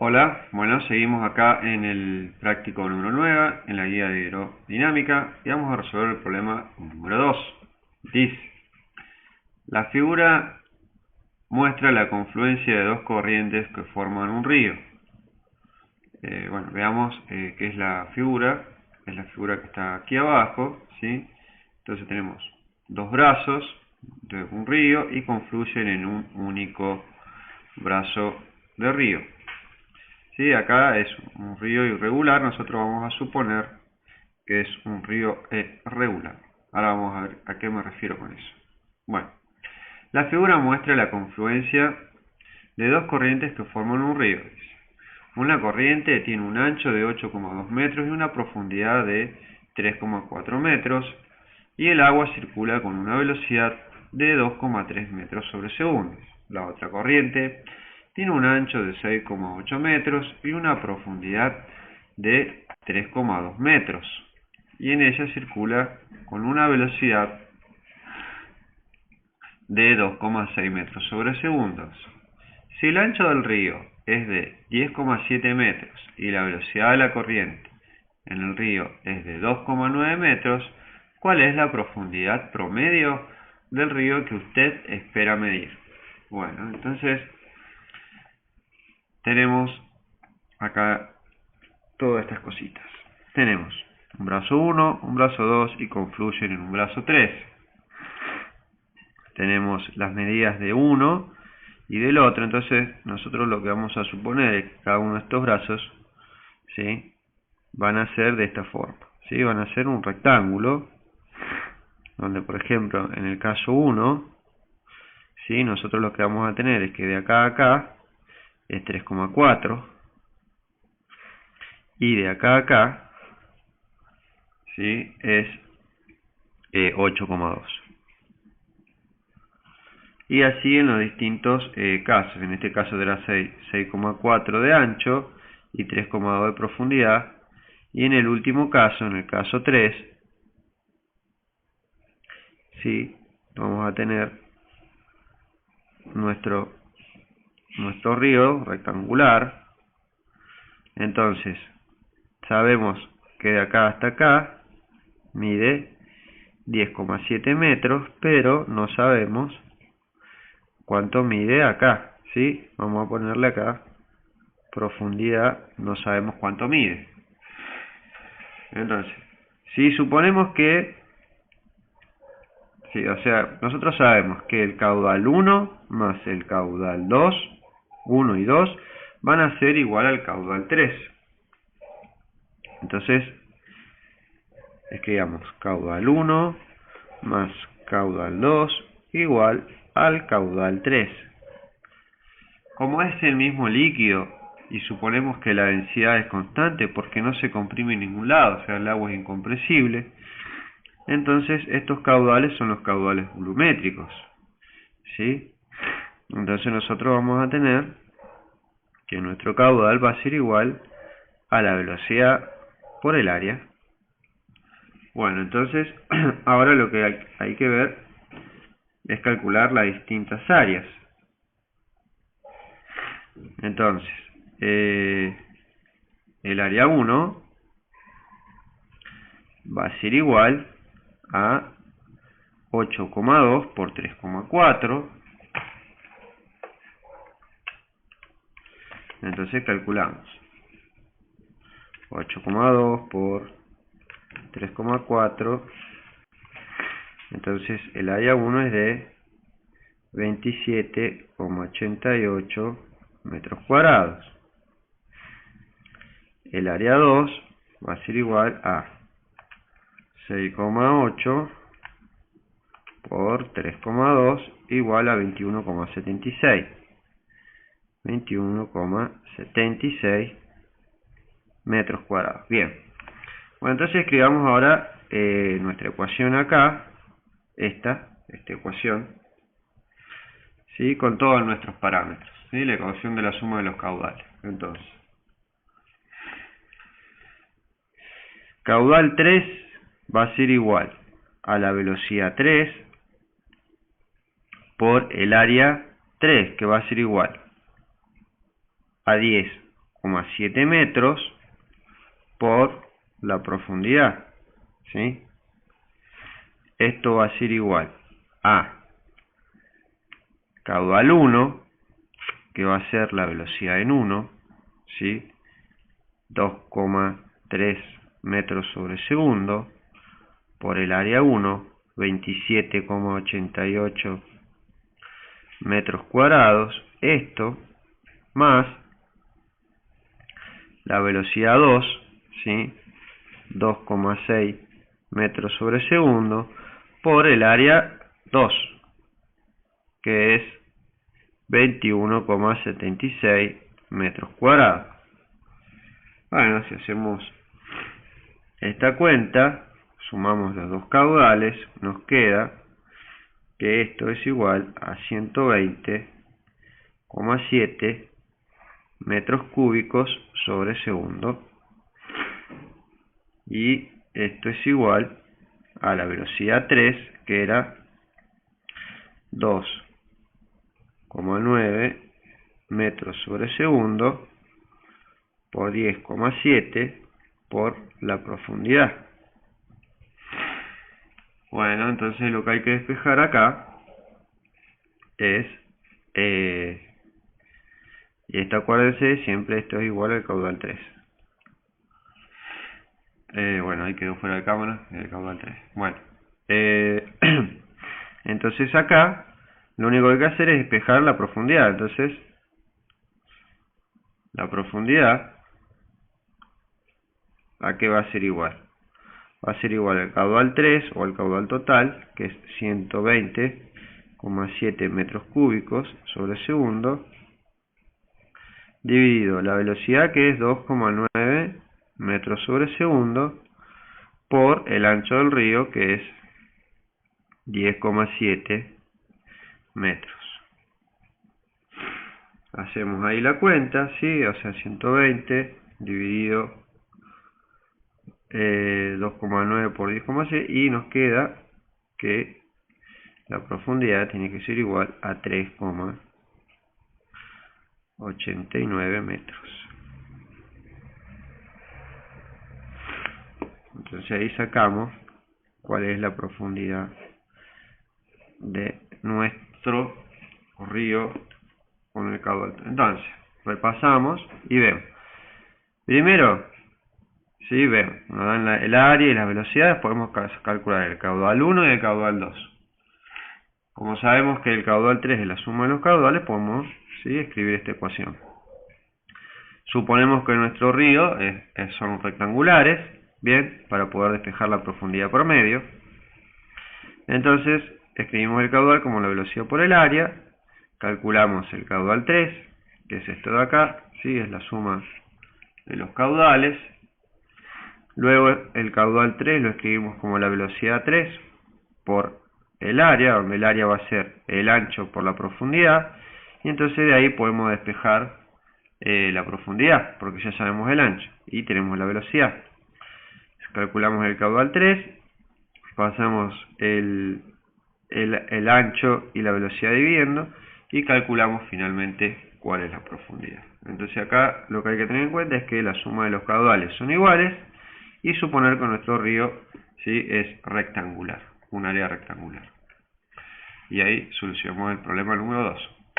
Hola, bueno, seguimos acá en el práctico número 9, en la guía de hidrodinámica, y vamos a resolver el problema número 2. Dice, la figura muestra la confluencia de dos corrientes que forman un río. Bueno, veamos qué es la figura. Es la figura que está aquí abajo, ¿sí? Entonces tenemos dos brazos de un río y confluyen en un único brazo de río. Sí, acá es un río irregular, nosotros vamos a suponer que es un río regular. Ahora vamos a ver a qué me refiero con eso. Bueno, la figura muestra la confluencia de dos corrientes que forman un río. Una corriente tiene un ancho de 8,2 metros y una profundidad de 3,4 metros, y el agua circula con una velocidad de 2,3 metros sobre segundo. La otra corriente tiene un ancho de 6,8 metros y una profundidad de 3,2 metros, y en ella circula con una velocidad de 2,6 metros sobre segundos. Si el ancho del río es de 10,7 metros y la velocidad de la corriente en el río es de 2,9 metros, ¿cuál es la profundidad promedio del río que usted espera medir? Bueno, entonces tenemos acá todas estas cositas. Tenemos un brazo 1, un brazo 2 y confluyen en un brazo 3. Tenemos las medidas de uno y del otro, entonces nosotros lo que vamos a suponer es que cada uno de estos brazos, ¿sí?, van a ser de esta forma, ¿sí? Van a ser un rectángulo, donde por ejemplo en el caso 1, ¿sí?, nosotros lo que vamos a tener es que de acá a acá es 3,4 y de acá a acá, ¿sí?, es 8,2. Y así en los distintos casos. En este caso será 6,4 de ancho y 3,2 de profundidad. Y en el último caso, en el caso 3, ¿sí?, vamos a tener nuestro río rectangular. Entonces, sabemos que de acá hasta acá mide 10,7 metros, pero no sabemos cuánto mide acá, ¿sí? Vamos a ponerle acá profundidad, no sabemos cuánto mide. Entonces, si suponemos que, sí, o sea, nosotros sabemos que el caudal 1 más el caudal 2, 1 y 2, van a ser igual al caudal 3. Entonces, escribamos caudal 1 más caudal 2 igual al caudal 3. Como es el mismo líquido y suponemos que la densidad es constante porque no se comprime en ningún lado, o sea, el agua es incompresible, entonces estos caudales son los caudales volumétricos, ¿sí? Entonces nosotros vamos a tener que nuestro caudal va a ser igual a la velocidad por el área. Bueno, entonces ahora lo que hay que ver es calcular las distintas áreas. Entonces, el área 1 va a ser igual a 8,2 por 3,4. Entonces calculamos 8,2 por 3,4. Entonces el área 1 es de 27,88 metros cuadrados. El área 2 va a ser igual a 6,8 por 3,2 igual a 21,76. 21,76 metros cuadrados. Bien. Bueno, entonces escribamos ahora nuestra ecuación acá, esta ecuación, ¿sí?, con todos nuestros parámetros, ¿sí?, la ecuación de la suma de los caudales. Entonces, caudal 3 va a ser igual a la velocidad 3 por el área 3, que va a ser igual a 10 10,7 metros por la profundidad, ¿sí? Esto va a ser igual a caudal 1, que va a ser la velocidad en 1, ¿sí? 2,3 metros sobre segundo, por el área 1, 27,88 metros cuadrados, esto más la velocidad 2, ¿sí? 2,6 metros sobre segundo, por el área 2, que es 21,76 metros cuadrados. Bueno, si hacemos esta cuenta, sumamos los dos caudales, nos queda que esto es igual a 120,7 metros cúbicos sobre segundo, y esto es igual a la velocidad 3, que era 2,9 metros sobre segundo por 10,7 por la profundidad. Bueno, entonces lo que hay que despejar acá es, y esto acuérdense, siempre esto es igual al caudal 3. Bueno, ahí quedó fuera de cámara el caudal 3. Bueno, entonces acá lo único que hay que hacer es despejar la profundidad. Entonces, la profundidad, ¿a qué va a ser igual? Va a ser igual al caudal 3 o al caudal total, que es 120,7 metros cúbicos sobre segundo, dividido la velocidad, que es 2,9 metros sobre segundo, por el ancho del río, que es 10,7 metros. Hacemos ahí la cuenta, ¿sí? O sea, 120 dividido 2,9 por 10,6, y nos queda que la profundidad tiene que ser igual a 3,89 metros. Entonces ahí sacamos cuál es la profundidad de nuestro río con el caudal. Entonces, repasamos y vemos. Primero, sí, vemos, nos dan el área y las velocidades, podemos calcular el caudal 1 y el caudal 2. Como sabemos que el caudal 3 es la suma de los caudales, podemos, ¿sí?, escribir esta ecuación. Suponemos que nuestro río son rectangulares, bien, para poder despejar la profundidad promedio. Entonces, escribimos el caudal como la velocidad por el área, calculamos el caudal 3, que es esto de acá, ¿sí?, es la suma de los caudales. Luego el caudal 3 lo escribimos como la velocidad 3 por el área, donde el área va a ser el ancho por la profundidad, y entonces de ahí podemos despejar la profundidad, porque ya sabemos el ancho y tenemos la velocidad. Calculamos el caudal 3, pasamos el ancho y la velocidad dividiendo, y calculamos finalmente cuál es la profundidad. Entonces acá lo que hay que tener en cuenta es que la suma de los caudales son iguales, y suponer que nuestro río, ¿sí?, es rectangular, un área rectangular. Y ahí solucionamos el problema número 2.